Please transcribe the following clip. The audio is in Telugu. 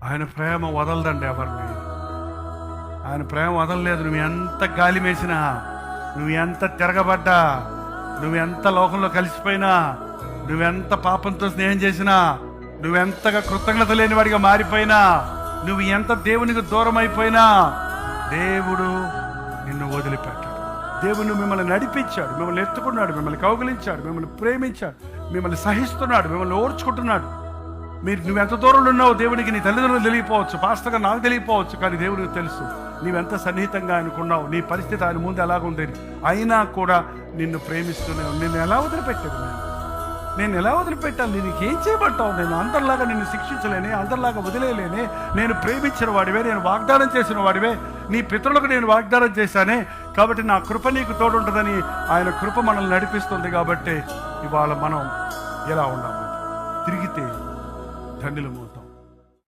ఆయన ప్రేమ వదలదండి ఎవరిని. ఆయన ప్రేమ వదలలేదు. నువ్వు ఎంత గాలి వేసినా, నువ్వు ఎంత తిరగబడ్డా, నువ్వెంత లోకంలో కలిసిపోయినా, నువ్వెంత పాపంతో స్నేహం చేసినా, నువ్వెంతగా కృతజ్ఞత లేని వాడిగా మారిపోయినా, నువ్వు ఎంత దేవునికి దూరం అయిపోయినా, దేవుడు నిన్ను వదిలిపెట్టాడు. దేవుడు మిమ్మల్ని నడిపించాడు, మిమ్మల్ని ఎత్తుకున్నాడు, మిమ్మల్ని కౌగిలించాడు, మిమ్మల్ని ప్రేమించాడు, మిమ్మల్ని సహిస్తున్నాడు, మిమ్మల్ని ఓర్చుకుంటున్నాడు. నువ్వెంత దూరంలో ఉన్నావు దేవునికి నీ తల్లిదండ్రులు తెలియపోవచ్చు, పాస్టర్గా నాకు తెలియపోవచ్చు, కానీ దేవుడికి తెలుసు నీవెంత సన్నిహితంగా ఆయనకున్నావు, నీ పరిస్థితి ఆయన ముందు ఎలాగుంది. అయినా కూడా నిన్ను ప్రేమిస్తూనే నిన్ను ఎలా వదిలిపెట్టాను నేను ఎలా వదిలిపెట్టాను? నీకు ఏం చేయబట్టావు? నేను అందరిలాగా నిన్ను శిక్షించలేనే, అందరిలాగా వదిలేయలేనే. నేను ప్రేమించిన వాడివే, నేను వాగ్దానం చేసిన వాడివే, నీ పితరులకు నేను వాగ్దానం చేశానే. కాబట్టి నా కృప నీకు తోడుంటుందని ఆయన కృప మనల్ని నడిపిస్తుంది. కాబట్టి ఇవాళ మనం ఎలా ఉన్నాము? తిరిగితే ధన్యులమవుతాం.